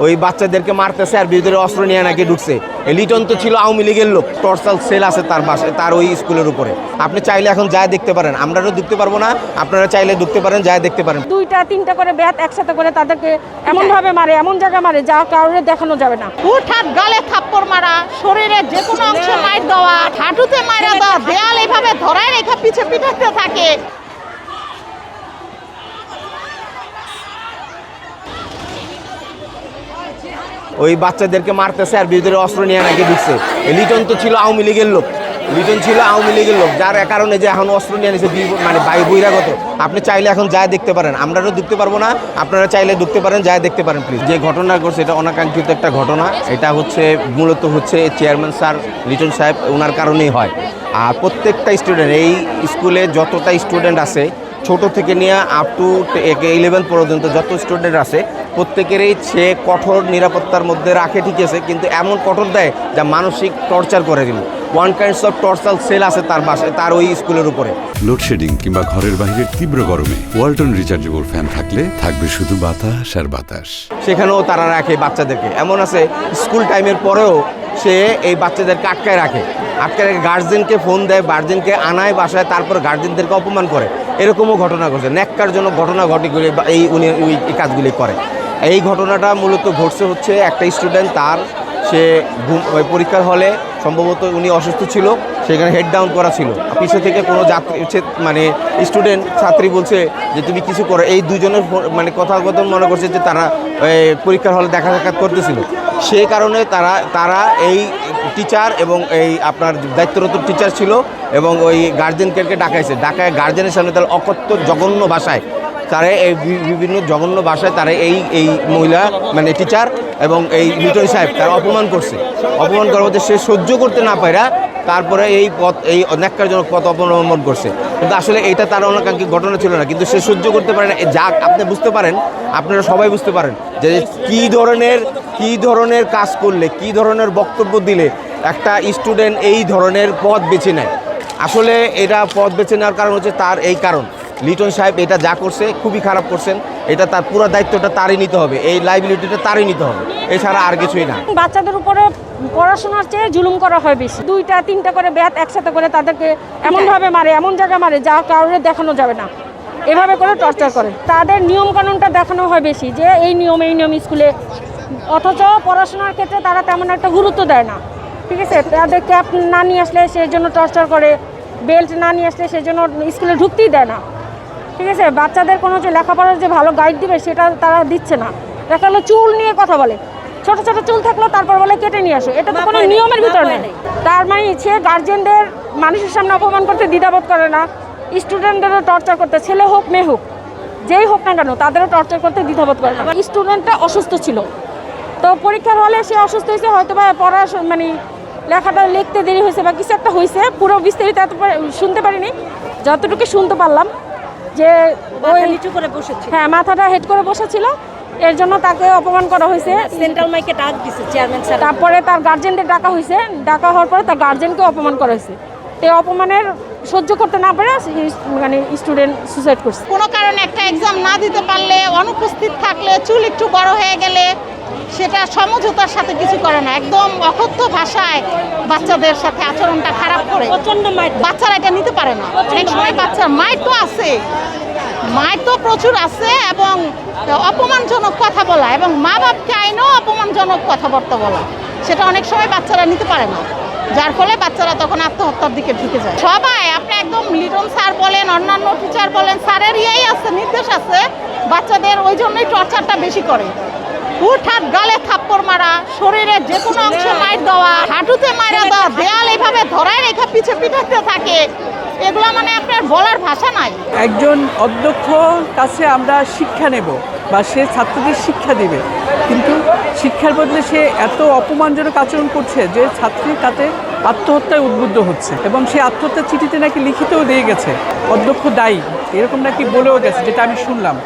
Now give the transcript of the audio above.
ওই বাচ্চাদেরকে মারতেছে আর ভিতরে অস্ত্র নিয়ে নাকি ঢুকছে। লিটন তো ছিল আওয়ামী লীগের লোক, টর্চাল সেল আছে তার বাসায়, তার ওই স্কুলের উপরে। আপনি চাইলে এখন যা দেখতে পারেন, আমরাও ঢুকতে পারবো না, আপনারা চাইলে ঢুকতে পারেন, যা দেখতে পারেন। 2টা 3টা করে ব্যাট একসাথে করে তাদেরকে এমন ভাবে মারে, এমন জায়গায় মারে যা কাউরে দেখানো যাবে না। হুটহাট গালে থাপ্পড় মারা, শরীরের যে কোনো অংশে মাইর দেওয়া, হাঁটুতে মারা দেওয়া, দেয়াল এইভাবে ধরায় রেখে পিছে পিটাতে থাকে। ওই বাচ্চাদেরকে মারতেছে আর ভিতরে অস্ত্র নিয়ে নাকি ঢুকছে। লিটন তো ছিল আওয়ামী লীগের লোক, যার কারণে যে এখন অস্ত্র নিয়ে নিছে, মানে বহিরাগত। আপনি চাইলে এখন যা দেখতে পারেন, আমরাও ঢুকতে পারবো না, আপনারা চাইলে ঢুকতে পারেন, যা দেখতে পারেন প্লিজ। যে ঘটনা ঘটছে এটা অনাকাঙ্ক্ষিত একটা ঘটনা। এটা মূলত হচ্ছে চেয়ারম্যান স্যার লিটন সাহেব, ওনার কারণেই হয়। আর প্রত্যেকটা স্টুডেন্ট, এই স্কুলে যতটা স্টুডেন্ট আছে, ছোট থেকে নিয়ে আপ টু 11 পর্যন্ত যত স্টুডেন্ট আছে, প্রত্যেকেরই সে কঠোর নিরাপত্তার মধ্যে রাখে, ঠিক আছে, কিন্তু এমন কঠোর দেয় যা মানসিক টর্চার করে দিল। One kinds of torture sell আছে তার বাসায়, তার ওই স্কুলের উপরে। লোডশেডিং কিংবা ঘরের বাইরের তীব্র গরমে ওয়ালটন রিচার্জেবল ফ্যান থাকলে থাকবে শুধু বাতাস আর বাতাস। সেখানেও তারা রাখে বাচ্চাদেরকে, এমন আছে স্কুল টাইমের পরেও সে এই বাচ্চাদেরকে আটকায় রাখে, গার্জেনকে ফোন দেয়, গার্জেনকে আনায় বাসায়, তারপর গার্জেনদেরকে অপমান করে। এরকমও ঘটনা ঘটছে, ন্যাক্কারজনক ঘটনা ঘটিগুলি উনি এই কাজগুলি করে। এই ঘটনাটা মূলত ঘটছে হচ্ছে একটা স্টুডেন্ট, তার সে পরীক্ষার হলে সম্ভবত উনি অসুস্থ ছিল, সেখানে হেড ডাউন করা ছিল। পিছনে থেকে কোনো মানে ছাত্রী বলছে যে তুমি কিছু করো। এই দুজনের মানে কথাগতন মনে করছে যে তারা পরীক্ষার হলে দেখা সাক্ষাৎ করতেছিল। সেই কারণে তারা এই টিচার এবং এই আপনার দায়িত্বরত টিচার ছিল এবং ওই গার্জেনকে ডাকাইছে। ডাকায় গার্জেনের সামনে তার অকথ্য জঘন্য ভাষায়, তারা এই বিভিন্ন জঘন্য ভাষায় তারা এই মহিলা মানে টিচার এবং এই লিটন সাহেব তারা অপমান করছে। অপমান করার মধ্যে সে সহ্য করতে না পারা তারপরে এই ন্যাক্কারজনক পথ অবলম্বন করছে। কিন্তু আসলে এইটা তার অনাকাঙ্ক্ষিত ঘটনা ছিল না, কিন্তু সে সহ্য করতে পারে না। যা আপনি বুঝতে পারেন, আপনারা সবাই বুঝতে পারেন যে কী ধরনের কাজ করলে, কী ধরনের বক্তব্য দিলে একটা স্টুডেন্ট এই ধরনের পথ বেছে নেয়। আসলে এটা পথ বেছে নেওয়ার কারণ হচ্ছে তার এই কারণ। লিটন সাহেব এটা যা করছে খুবই খারাপ করছেন, এটা তার পুরো দায়িত্বটা তারই নিতে হবে, এই লাইবিলিটিটা তারই নিতে হবে, এছাড়া আর কিছুই না। বাচ্চাদের উপরে পড়াশোনার চেয়ে জুলুম করা হয় বেশি। 2টা 3টা করে ব্যাট একসাথে করে তাদেরকে এমন ভাবে মারে, এমন জায়গায় মারে যা কাউরে দেখানো যাবে না, এভাবে করে টর্চার করে। তাদের নিয়ম কানুনটা দেখানো হয় বেশি, যে এই নিয়ম স্কুলে, অথচ পড়াশোনার ক্ষেত্রে তারা তেমন একটা গুরুত্ব দেয় না, ঠিক আছে। তাদের ক্যাপ না নিয়ে আসলে সেই জন্য টর্চার করে, বেল্ট না নিয়ে আসলে সেই জন্য স্কুলে ঢুকতেই দেয় না, ঠিক আছে। বাচ্চাদের কোনো যে লেখাপড়ার যে ভালো গাইড দিবে সেটা তারা দিচ্ছে না। দেখা গেলো চুল নিয়ে কথা বলে, ছোট ছোট চুল থাকলো, তারপর বলে কেটে নিয়ে আসো। এটা তো কোনো নিয়মের ভিতর নেই। তার মানে সে গার্জেনদের মানুষের সামনে অপমান করতে দ্বিধাবোধ করে না, স্টুডেন্টদেরও টর্চার করতে, ছেলে হোক মেয়ে হোক, যেই হোক না কেন তাদেরও টর্চার করতে দ্বিধাবোধ করে না। স্টুডেন্টটা অসুস্থ ছিল, তো পরীক্ষার হলে সে অসুস্থ হয়েছে, হয়তো বা মানে লেখাটা লিখতে দেরি হয়েছে বা কিছু একটা হয়েছে, পুরো বিস্তারিত এত শুনতে পারিনি। যতটুকু শুনতে পারলাম যে ওই নিচু করে বসেছিল, হ্যাঁ মাথাটা হেড করে বসেছিল, এর জন্য তাকে অপমান করা হয়েছে। সেন্ট্রাল মাইকে ডাক দিছে চেয়ারম্যান স্যার, তারপরে তার গার্জেনদের ডাকা হয়েছে, ডাকা হওয়ার পরে তার গার্জেনকে অপমান করা হয়েছে। এই অপমানের সহ্য করতে না পারে মানে স্টুডেন্ট সুসাইড করছে। কোনো কারণে একটা এক্সাম না দিতে পারলে, অনুপস্থিত থাকলে, চুল একটু বড় হয়ে গেলে সেটা সমঝোতার সাথে কিছু করে না, একদম অকথ্য ভাষায় বাচ্চাদের সাথে আচরণটা খারাপ করে। প্রচন্ড মাইর, বাচ্চারা এটা নিতে পারে না। অনেক সময় বাচ্চার মাইর তো আছে, মাইর তো প্রচুর আছে, এবং অপমানজনক কথা বলা এবং মা বাপকে আইনও অপমানজনক কথাবার্তা বলা, সেটা অনেক সময় বাচ্চারা নিতে পারে না, যার ফলে বাচ্চারা তখন আত্মহত্যার দিকে ঢুকে যায়। সবাই আপনি একদম লিটন স্যার বলেন, অন্যান্য টিচার বলেন, স্যারের আছে, নির্দেশ আছে, বাচ্চাদের ওই জন্যই টর্চারটা বেশি করে। হুটহাট গালে থাপ্পড় মারা, শরীরের যে কোনো অংশে মাইর দেওয়া, হাঁটুতে মারা দেওয়া, দেয়াল এইভাবে ধরায় রেখে পিছে পিটাতে থাকে, এগুলো মানে আপনার বলার ভাষা নাই। একজন অধ্যক্ষ কাছে আমরা শিক্ষা নেব বা সে ছাত্রদের শিক্ষা দিবে, কিন্তু শিক্ষার বদলে সে এত অপমানজনক আচরণ করছে যে ছাত্রী তাতে আত্মহত্যায় উদ্বুদ্ধ হচ্ছে, এবং সে আত্মহত্যার চিঠিতে নাকি লিখিতও দিয়ে গেছে, অধ্যক্ষ দায়ী এরকম নাকি বলেও গেছে, যেটা আমি শুনলাম।